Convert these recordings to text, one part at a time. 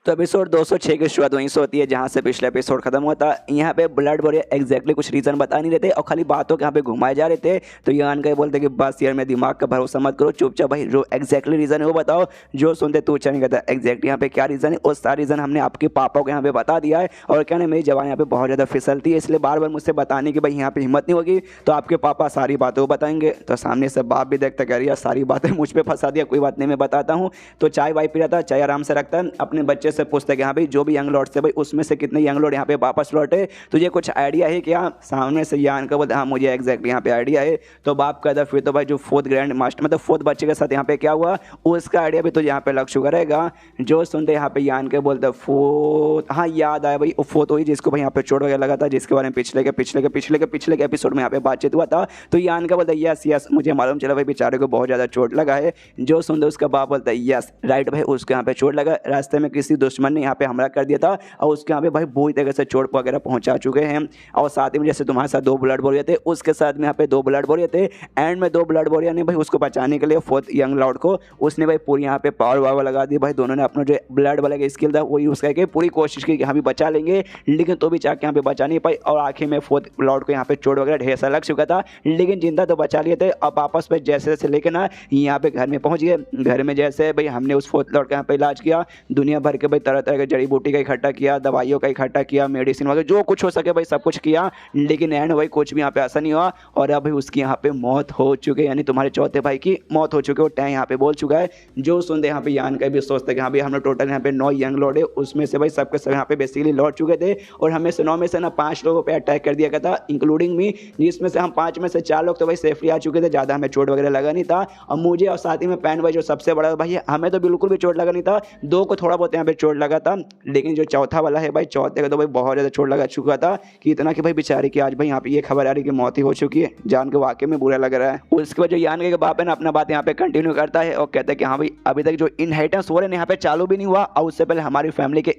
तो एपिसोड 206 की शुरुआत वहीं से होती है जहां से पिछला एपिसोड खत्म हुआ था। यहाँ पे ब्लड वॉरियर एग्जैक्टली कुछ रीजन बता नहीं रहे थे और खाली बातों के यहाँ पे घुमाए जा रहे थे। तो यान का बोलते कि बस यार मैं दिमाग का भरोसा मत करो, चुपचाप भाई जो एग्जैक्टली रीजन है वो बताओ। जो सुनते तू अच्छा नहीं कहता एग्जैक्टली यहाँ पे क्या रीजन है, और सारा रीजन हमने आपके पापा को यहाँ पे बता दिया है। और क्या ना मेरी जवान यहाँ पे बहुत ज़्यादा फिसलती है, इसलिए बार बार मुझसे बताने की भाई यहाँ पे हिम्मत नहीं होगी। तो आपके पापा सारी बातें बताएंगे। तो सामने से बाप भी देखता कह रही है सारी बातें मुझ पर फंसा दिया, कोई बात नहीं मैं बताता हूँ। तो चाय वाय पी रहा था, चाय आराम से रखता है, अपने बच्चे से पूछता है कि हाँ भाई जो भी यंग लॉर्ड थे भाई उसमें से कितने यंग लॉर्ड यहाँ पे वापस लौटे, तुझे कुछ आइडिया है क्या? सामने से यान का बोलता हाँ मुझे एग्जैक्टली यहाँ पे आइडिया है। तो बाप कहता फिर तो भाई जो फोर्थ ग्रैंड मास्टर मतलब फोर्थ बच्चे के साथ यहाँ पे क्या हुआ उसका आइडिया भी तो यहाँ पे लग चुका रहेगा। जो सुनते यहाँ पे यान के बोलते फोर्थ, हाँ याद आया भाई वो फोर्थ वही जिसको भाई यहाँ पे चोट वगैरह लगा था, जिसके बारे में पिछले के एपिसोड में यहाँ पे बातचीत हुआ था। तो यान का बोलता यस यस मुझे मालूम चला भाई बेचारे को बहुत ज़्यादा चोट लगा है। जो सुनते उसका बाप बोलता है यस राइट भाई उसको यहाँ पे चोट लगा, रास्ते में किसी दुश्मन ने यहाँ पे हमला कर दिया था और उसके यहाँ पे भाई बुरी तरह से चोट वगैरह पहुंचा चुके हैं। और साथ ही में जैसे तुम्हारे साथ 2 ब्लड वॉरियर थे उसके साथ में यहाँ पे 2 ब्लड वॉरियर थे। एंड में 2 ब्लड वॉरियर ने भाई उसको बचाने के लिए फोर्थ यंग लॉर्ड को उसने भाई पूरी यहाँ पे पावर वावर लगा दी भाई। दोनों ने अपना जो ब्लड वाला स्किल था वो यूज़ करके पूरी कोशिश की कि यहाँ भी बचा लेंगे, लेकिन तो भी चाह यहाँ पे बचा नहीं पाई। और आखिर में फोर्थ लॉर्ड को यहाँ पे चोट वगैरह ढेर सा लग चुका था, लेकिन जिंदा तो बचा लिए थे। अब आपस में जैसे जैसे लेके ना यहाँ पे घर में पहुंच गए। घर में जैसे भाई हमने उस फोर्थ लॉर्ड का यहाँ पे इलाज किया, दुनिया भर के भाई तरह तरह के जड़ी बूटी का इकट्ठा किया, दवाइयों का इकट्ठा किया, मेडिसिन वगैरह जो कुछ हो सके भाई सब कुछ किया, लेकिन एंड भाई कुछ भी यहाँ पे ऐसा नहीं हुआ। और अब उसकी यहाँ पे मौत हो चुकी है, यानी तुम्हारे चौथे भाई की मौत हो चुकी है। वो टैं यहाँ पे बोल चुका है। जो सुनते यहाँ पे यान का भी सोचते कि हाँ भाई हम लोग टोटल यहाँ पे 9 यंग लॉर्ड है, उसमें से भाई सबके सब यहाँ पे बेसिकली लौट चुके थे। और हमें से 9 में से ना 5 लोगों पे अटैक कर दिया गया था इंक्लूडिंग मी, जिसमें से हम 5 में से 4 लोग तो भाई सेफली आ चुके थे, ज़्यादा हमें चोट वगैरह लगा नहीं था। और मुझे और साथ ही में पैन भाई जो सबसे बड़ा भाई हमें तो बिल्कुल भी चोट लगा नहीं था, 2 को थोड़ा बहुत यहाँ पे चोट लगा था, लेकिन जो चौथा वाला है भाई चौथे का तो भाई बहुत ज़्यादा चोट लगा चुका था कि इतना कि भाई बेचारे की आज भाई यहाँ पे ये खबर आ रही कि मौत ही हो चुकी है। जान के वाकई में बुरा लग रहा है। उसके बाद जो यान के बाप है ना अपना बात यहाँ पे कंटिन्यू करता है और कहता है कि हाँ भाई अभी तक जो इनहेरिटेंस हो रहे हैं यहाँ पे चालू भी नहीं हुआ, और उससे पहले हमारी फैमिली के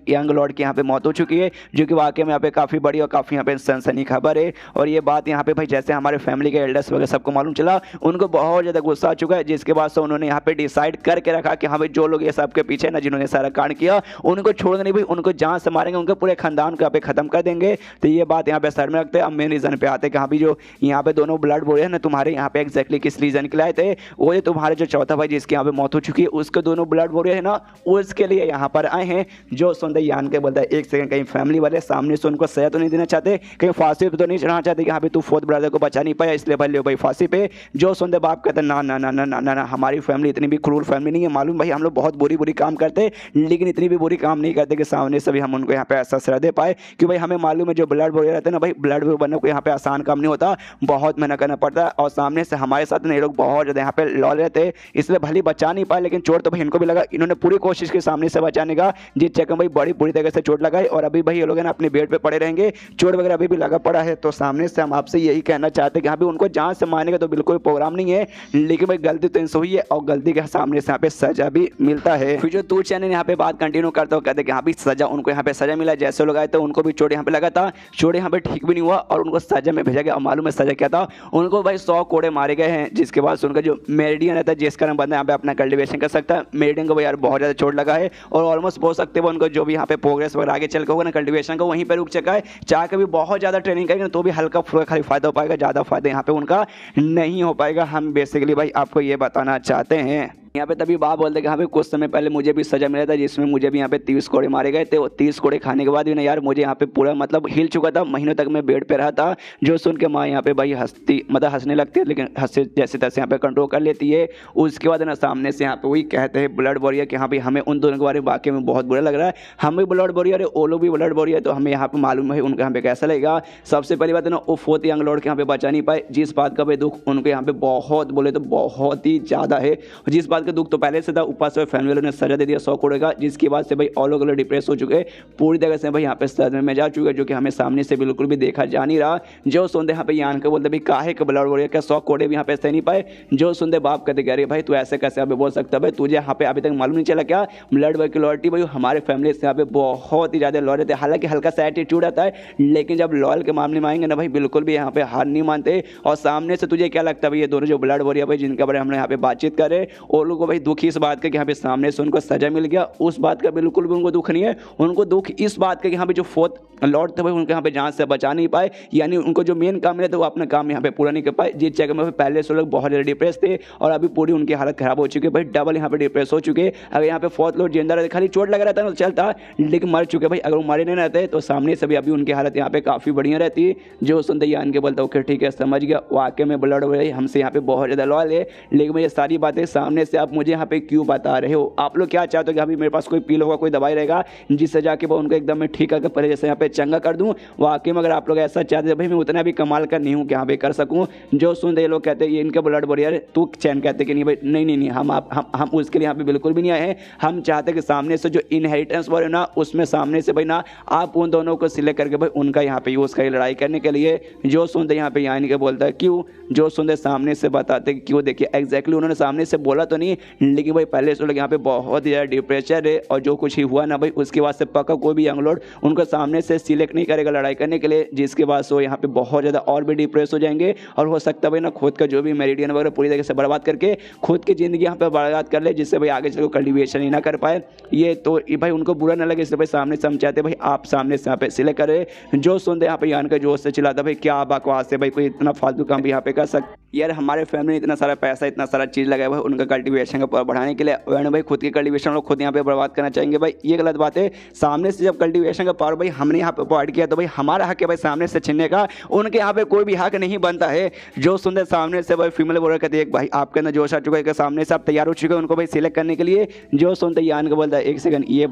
यंग लॉर्ड की यहाँ पे मौत हो चुकी है, जो कि वाकई में यहाँ पे काफ़ी बड़ी और काफ़ी यहाँ पे सनसनी खबर है। और ये बात यहाँ पे भाई जैसे हमारे फैमिली के एल्डर्स वगैरह सबको मालूम चला, उनको बहुत ज़्यादा गुस्सा आ चुका है, जिसके बाद से उन्होंने यहाँ पे डिसाइड करके रखा कि हाँ भाई जो लोग ये सब के पीछे ना जिन्होंने सारा कांड किया उनको छोड़ेंगे नहीं भाई, उनको जहाँ से मारेंगे उनके पूरे खानदान को यहाँ पे खत्म कर देंगे। तो ये बात यहाँ पे सर में रखते हैं। अब मेन रीजन पे आते हैं कि हाँ भी जो यहाँ पे दोनों ब्लड वॉरियर ना तुम्हारे यहाँ पे एग्जैक्टली किस रीजन के लिए आए थे, वो ये तुम्हारे जो चौथा भाई जिसके यहाँ पे मौत हो चुकी है उसके दोनों ब्लड वॉरियर है ना उसके लिए यहाँ पर आए हैं। जो सुनते यान के बोलता है एक सेकंड कहीं फैमिली वाले सामने से उनको सजा तो नहीं देना चाहते, कहीं फांसी तो नहीं चढ़ाना चाहते कि हाँ भाई तू फोर्थ ब्रदर को बचा नहीं पाया इसलिए भाई ले भाई फांसी पे। जो सुनते बाप कहते ना ना ना ना ना ना ना हमारी फैमिली इतनी भी क्रूर फैमिली नहीं है, मालूम भाई हम लोग बहुत बुरी बुरी काम करते लेकिन इतनी भी बुरी काम नहीं करते कि सामने से भी हम उनको यहाँ पे ऐसा सजा दे पाए। कि भाई हमें मालूम है जो ब्लड वॉरियर रहते हैं ना भाई ब्लड वॉरियर बनने को यहाँ पे आसान काम नहीं होता, बहुत मेहनत करना पड़ता है। और सामने से हमारे साथ ये लोग बहुत ज़्यादा यहाँ पे लॉ लेते इसलिए भले बचा नहीं पाए, लेकिन चोट तो भाई इनको भी लगा, इन्होंने पूरी कोशिश की सामने से बचाने का, जिस चक्कर भाई बड़ी बुरी तरह से चोट लगाई। और अभी भाई ये लोग ना अपने बेड पे पड़े रहेंगे, चोट वगैरह अभी भी लगा पड़ा है। तो सामने से हम आपसे यही कहना चाहते हैं कि हाँ भाई उनको जान से मारने का तो बिल्कुल प्रोग्राम नहीं है, लेकिन भाई गलती तो इनसे हुई है और गलती के सामने से यहाँ पे सजा भी मिलता है। फिर जो तू चैनल यहाँ पे बात कंटिन्यू करता हो कहते हैं कि हाँ भी सजा उनको यहाँ पे सजा मिला, जैसे लोग आए थे उनको भी चोट यहाँ पे लगा था, चोट यहाँ पे ठीक भी नहीं हुआ और उनको सजा में भेजा गया। और मालूम है सजा क्या था, उनको भाई 100 कोड़े मारे गए हैं, जिसके बाद उनका जो मेरिडियन रहता है जिसका नाम बंदा यहाँ पे अपना कल्टिवेशन कर सकता है, मेरिडियन को भाई यार बहुत ज़्यादा चोट लगा है और ऑलमोस्ट बोल सकते हैं उनको जो भी यहाँ पे प्रोग्रेस वगैरह आगे चल के होगा ना कल्टिवेशन का वहीं पर रुक चुका है। चाह के भी बहुत ज़्यादा ट्रेनिंग करेंगे तो भी हल्का फुल्का खाली फायदा हो पाएगा, ज़्यादा फायदा यहाँ पे उनका नहीं हो पाएगा। हम बेसिकली भाई आपको ये बताना चाहते हैं। यहाँ पे तभी बाप बोलते कि हाँ भाई कुछ समय पहले मुझे भी सजा मिला था जिसमें मुझे भी यहाँ पे 30 कोड़े मारे गए थे। वो 30 कोड़े खाने के बाद भी ना यार मुझे यहाँ पे पूरा मतलब हिल चुका था, महीनों तक मैं बेड पे रहा था। जो सुन के माँ यहाँ पे भाई हंसती मतलब हंसने लगती है, लेकिन हंसे जैसे तैसे यहाँ पे कंट्रोल कर लेती है। उसके बाद ना सामने से यहाँ पे वही कहते हैं ब्लड वॉरियर कि हाँ भाई हमें उन दोनों के बारे में वाकई में बहुत बुरा लग रहा है, हम भी ब्लड वॉरियर है वो लोग भी ब्लड वॉरियर, तो हमें यहाँ पे मालूम है उनका यहाँ पे कैसा लगेगा। सबसे पहली बात है ना वो फोर्थ यंग लॉर्ड के यहाँ पे बचा नहीं पाए, जिस बात का भाई दुख उनको यहाँ पे बहुत बोले तो बहुत ही ज़्यादा है। जिस बात का दुख तो पहले से था, ऊपर से फैमिली वालों ने सजा दे दिया 100 करोड़ का, जिसकी बात से भाई ऑल ओवर डिप्रेस हो चुके, पूरी तरह से भाई यहाँ पे सदमे में जा चुके, जो कि हमें सामने से बिल्कुल भी देखा जा नहीं रहा। जो सुनते यहाँ पे यान के बोलते भाई काहे का ब्लड वॉरियर का 100 करोड़ भी यहाँ पे सह नहीं पाए। जो सुनते बाप कहते कह रहे भाई तू ऐसे कैसे यहाँ पे बोल सकता है, भाई तुझे यहाँ पे अभी तक मालूम नहीं चला क्या ब्लड वॉरियर की लॉयल्टी भाई हमारे फैमिली से यहाँ पे बहुत ही ज़्यादा लॉयल रहते हैं। हालांकि हल्का सा एटीट्यूड आता है, लेकिन जब लॉयल के मामले में आएंगे ना भाई बिल्कुल भी यहाँ पे हार नहीं मानते। और सामने से तुझे क्या लगता है भाई ये दोनों जो ब्लड वॉरियर भाई जिनके बारे में हमने यहाँ पे बातचीत करे वो को भाई दुख इस बात का कि यहाँ पे सामने से उनको सजा मिल गया, उस बात का बिल्कुल भी उनको दुख नहीं है। उनको दुख इस बात का कि यहाँ पे जो फोर्थ लॉर्ड थे भाई उनको यहाँ पे जान से बचा नहीं पाए, यानी उनको जो मेन काम मिला था वो अपना काम यहाँ पे पूरा नहीं कर पाए, जिस जगह में पहले से लोग बहुत ज़्यादा डिप्रेस थे और अभी पूरी उनकी हालत खराब हो चुकी है भाई, डबल यहाँ पे डिप्रेस हो चुके। अगर यहाँ पे फोर्थ लॉर्ड जिंदा रहते, खाली चोट लगा रहता ना तो चलता, लेकिन मर चुके भाई। अगर वो मरे नहीं रहते तो सामने से भी अभी उनकी हालत यहाँ पे काफ़ी बढ़िया रहती। जो सुनते यान के बोलता ओके ठीक है समझ गया, वाकई में ब्लड भाई हमसे यहाँ पे बहुत ज़्यादा लॉयल है, लेकिन ये सारी बातें सामने से आप मुझे यहाँ पे क्यों बता रहे हो? आप लोग क्या चाहते हो कि अभी मेरे पास कोई पील होगा, कोई दवाई रहेगा जिससे जाके वो उनको एकदम मैं ठीक करके पहले जैसे यहाँ पे चंगा कर दूँ? वाकई में अगर आप लोग ऐसा चाहते हैं भाई मैं उतना भी कमाल का नहीं हूँ कि यहाँ पे कर सकूँ। जो सुनते ये लोग कहते हैं ये इनका ब्लड वॉरियर तू चैन कहते कि नहीं भाई, नहीं नहीं नहीं, हम उसके लिए यहाँ पे बिल्कुल भी नहीं आए हैं। हम चाहते हैं कि सामने से जो इनहेरिटेंस वॉर है ना उसमें सामने से भाई ना आप उन दोनों को सिलेक्ट करके भाई उनका यहाँ पे यूज़ करें लड़ाई करने के लिए। जो सुनते यहाँ पे यानी के बोलता है क्यों, जो सुनते सामने से बताते क्यों। देखिए एग्जैक्टली उन्होंने सामने से बोला तो नहीं, लेकिन भाई पहले से लोग यहाँ पे बहुत ही ज़्यादा डिप्रेशर है और जो कुछ ही हुआ ना भाई उसके बाद से पक्का कोई भी यंग लॉर्ड उनको सामने से सिलेक्ट नहीं करेगा लड़ाई करने के लिए, जिसके बाद से वो यहाँ पे बहुत ज़्यादा और भी डिप्रेस हो जाएंगे और हो सकता है भाई ना खुद का जो भी मेरिडियन वगैरह पूरी तरीके से बर्बाद करके खुद की ज़िंदगी यहाँ पे बर्बाद कर ले, जिससे भाई आगे चलो कल्टिवेशन ही ना कर पाए। ये तो भाई उनको बुरा ना लगे, इसलिए भाई सामने से हम चाहते भाई आप सामने से यहाँ पे सिलेक्ट करें। जो सुनते यहाँ पे यान का जोश से चिल्लाता भाई क्या बकवास है भाई, कोई इतना फालतू काम भी यहाँ पे कर सकते यार, हमारे फैमिली ने इतना सारा पैसा इतना सारा चीज़ लगाया भाई उनका कल्टिवेशन का पावर बढ़ाने के लिए, और भाई खुद की कल्टिवेशन लोग खुद यहाँ पे बर्बाद करना चाहेंगे भाई, ये गलत बात है। सामने से जब कल्टिवेशन का पावर भाई हमने यहाँ पे प्रोवाइड किया तो भाई हमारा हक है भाई सामने से छीनने का, उनके यहाँ पे कोई भी हक नहीं बनता है। जो सुनते सामने से भाई फीमेल बोलर कहते हैं भाई आपके अंदर जोश आ चुका है, सामने से आप तैयार हो चुके हैं उनको भाई सिलेक्ट करने के लिए। जो सुनते यान को बोलता है एक सेकंड ये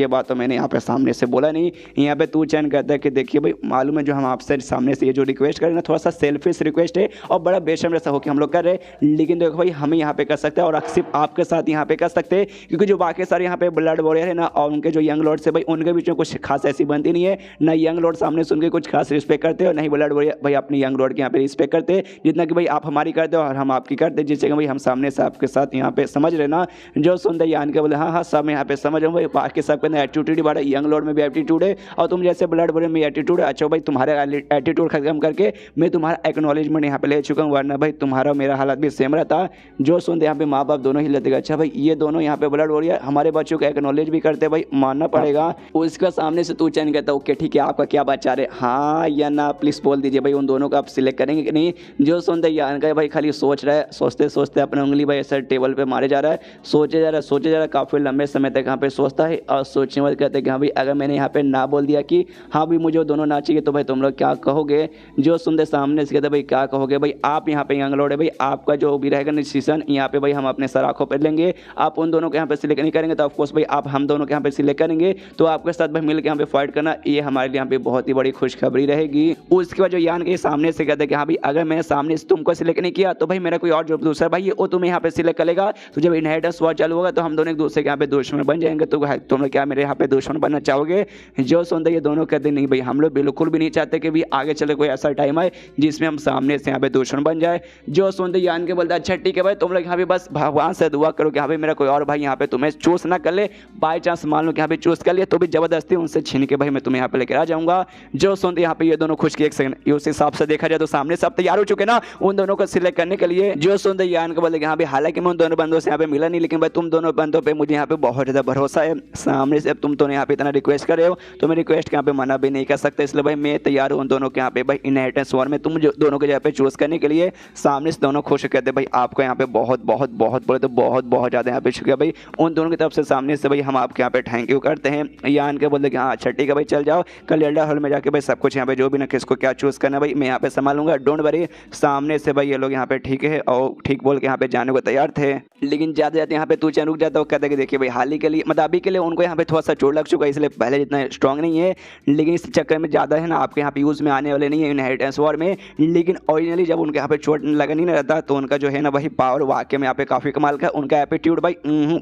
बात तो मैंने यहाँ पे सामने से बोला नहीं, यहाँ पे तू चैन कहता है कि देखिए भाई मालूम है जो हम आपसे सामने से ये जो रिक्वेस्ट करें ना थोड़ा सा सेल्फिश रिक्वेस्ट है और बड़ा बेशर्म जैसा हो कि हम लोग कर रहे हैं, लेकिन देखो भाई हमें यहाँ पे कर सकते हैं और सिर्फ आपके साथ यहाँ पे कर सकते हैं, क्योंकि जो बाकी सारे यहाँ पे ब्लड वॉरियर है ना और उनके जो यंग लॉर्ड से भाई उनके बीच में कुछ खास ऐसी बनती नहीं है, ना यंग लॉर्ड सामने से उनके कुछ खास रिस्पेक्ट करते हो, नहीं ब्लड वॉरियर भाई अपने यंग लॉर्ड के यहाँ पे रिस्पेक्ट करते जितना कि भाई आप हमारी करते हो और हम आपकी करते, जिससे कि भाई हम सामने से आपके साथ यहाँ पे समझ रहे ना। जो सुनते यान के बोले हाँ सब यहाँ पे समझ रहा हूँ भाई, बाकी सब के अंदर एटीट्यूड ही बड़ा, यंग लॉर्ड में भी एटीट्यूड है और तुम जैसे ब्लड वॉरियर में एटीट्यूड है। अच्छा भाई तुम्हारे एटीट्यूड खत्म करके मैं तुम्हारा एक्नॉलेजमेंट यहाँ पे ले चुका हूँ, वरना भाई तुम्हारा मेरा हालत भी सेम रहता। जो सुनते यहाँ पे माँ बाप दोनों ही लेते, अच्छा भाई ये दोनों यहाँ पे ब्लड वॉरियर हमारे बच्चों का एक्नॉलेज भी करते भाई, मानना पड़ेगा। उसका सामने से तू चैन कहता ओके ठीक है आपका क्या बच्चा रहे, हाँ या ना प्लीज बोल दीजिए भाई उन दोनों का आप सिलेक्ट करेंगे कि नहीं। जो सुनते यान का भाई खाली सोच रहा है, सोचते सोचते अपने उंगली भाई ऐसा टेबल पे मारे जा रहा है, सोचे जा रहा है काफ़ी लंबे समय तक यहाँ पे सोचता है और सोचने वाले कहते हैं कि हाँ भाई अगर मैंने यहाँ पे ना बोल दिया कि हाँ भाई मुझे वो दोनों ना चाहिए तो भाई तुम लोग क्या कहोगे। जो सुनते सामने से कहते भाई क्या कहोगे भाई, आप यहाँ पे यंग लॉर्ड है भाई, आपका जो भी रहेगा डिसीजन यहाँ पे भाई हम अपने सर आंखों पर लेंगे। आप उन दोनों के यहाँ पे सिलेक्ट नहीं करेंगे तो ऑफकोर्स भाई आप हम दोनों के यहाँ पे सिलेक्ट करेंगे, तो आपके साथ भाई मिलकर यहाँ पे फाइट करना ये हमारे लिए यहाँ पे बहुत ही बड़ी खुशखबरी रहेगी। उसके बाद जो यान के सामने से कहते हैं कि हाँ भाई अगर मैंने सामने से तुमको सिलेक्ट नहीं किया तो भाई मेरा कोई और जो दूसरा भाई वो तुम्हें यहाँ पे सिलेक्ट करेगा, तो जब इनहेरिटेंस वॉर चालू होगा तो हम दोनों एक दूसरे के यहाँ पे दुश्मन बन जाएंगे, तो तुम लोग क्या मेरे यहाँ पे दुश्मन बनना चाहोगे। जो सुनते ये दोनों कहते नहीं भाई हम लोग बिल्कुल भी नहीं चाहते कि भी आगे चले कोई ऐसा टाइम आए जिसमें हम सामने से यहाँ पे दुश्मन बन जाए। जो सुनते यान के बोलते अच्छा ठीक है भाई तुम लोग यहाँ पे बस भगवान से दुआ करो कि हाँ भाई मेरा कोई और भाई यहाँ पे तुम्हें चूज ना कर ले, बाई चांस मान लो कि यहाँ पे चूज कर लिया तो भी जबरदस्ती उनसे छीन के भाई मैं तुम्हें यहाँ पे लेकर आ जाऊंगा। जो सुनते यहाँ पे ये दोनों खुश की एक सेकंड उस हिसाब से देखा जाए तो सामने सब तैयार हो चुके ना उन दोनों को सिलेक्ट करने के लिए। जो सुनते यान को बोले हाँ भाई हालांकि मैं उन दोनों बंदों से यहाँ पे मिला नहीं, लेकिन भाई तुम दोनों बंदों पे मुझे यहाँ पे बहुत ज़्यादा भरोसा है, सामने से तुम दोनों यहाँ पे इतना रिक्वेस्ट कर रहे हो तो मैं रिक्वेस्ट के यहाँ पे मना भी नहीं कर सकता, इसलिए भाई मैं तैयार हूँ उन दोनों के यहाँ पे भाई इनहेरिटेंस वॉर में तुम जो दोनों के यहाँ पे चूज करने के लिए। सामने से दोनों खुश कहते भाई आपको यहाँ पे बहुत बहुत बहुत बोले तो बहुत बहुत ज़्यादा यहाँ पे शुक्रिया भाई उन दोनों की तरफ से। सामने से भाई हम आपके यहाँ पे थैंक यू करते हैं। यान के बोलते कि हाँ अच्छा ठीक है भाई चल जाओ कल एल्डर हॉल में जाके भाई सब कुछ यहाँ पे जो भी ना किसको क्या चूज़ करना भाई मैं यहाँ पे संभालूंगा, डोंट वरी। सामने से भाई ये लोग यहाँ पे ठीक है और ठीक बोल के यहाँ पे जाने को तैयार थे, लेकिन जाते जाते यहाँ पे तू चैन रुक जाता है। वो कहता है कि देखिए भाई हाल ही के लिए मतलब अभी के लिए उनको यहाँ पे थोड़ा सा चोट लग चुका है, इसलिए पहले जितना स्ट्रॉन्ग नहीं है, लेकिन इस चक्कर में ज़्यादा है ना आपके यहाँ पे यूज़ में आने वाले नहीं है इनहेरिटेंस वॉर में। लेकिन ओरिजिनली जब उनके यहाँ पे चोट लगा नहीं रहता तो उनका जो है ना भाई पावर वाकई में यहाँ पे काफ़ी कमाल का, उनका एटीट्यूड भाई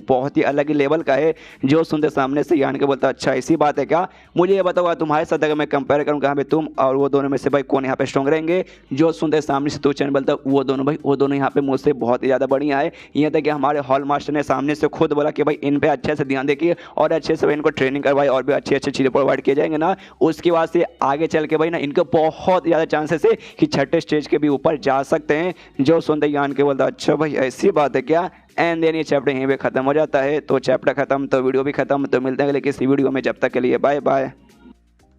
बहुत ही अलग ही लेवल का है। जो सुनते सामने से यान के बोलता अच्छा ऐसी बात है क्या, मुझे ये बताओ तुम्हारे साथ अगर मैं कंपेयर करूँगा यहाँ पे तुम और वो दोनों में से भाई कौन यहाँ पे स्ट्रॉन्ग रहेंगे। जो सुनते सामने से तू चैन बोलता वो दोनों भाई वो दोनों यहाँ पे मुझसे बहुत ही ज़्यादा बढ़िया है, यहाँ तक कि हमारे हॉल मास्टर ने सामने से खुद बोला कि भाई इन पे अच्छे से ध्यान देखिए और अच्छे से इनको ट्रेनिंग करवाई और भी अच्छी अच्छी चीज़ें प्रोवाइड किए जाएंगे ना, उसके बाद से आगे चल के भाई ना इनके बहुत ज़्यादा चांसेस है कि छठे स्टेज के भी ऊपर जा सकते हैं। जो सुनते यान के बोलता अच्छा भाई ऐसी बात है क्या। एंड देन ये चैप्टर यहीं पे खत्म हो जाता है। तो चैप्टर खत्म तो वीडियो भी खत्म। तो मिलते हैं अगले किसी वीडियो में, जब तक के लिए बाय बाय।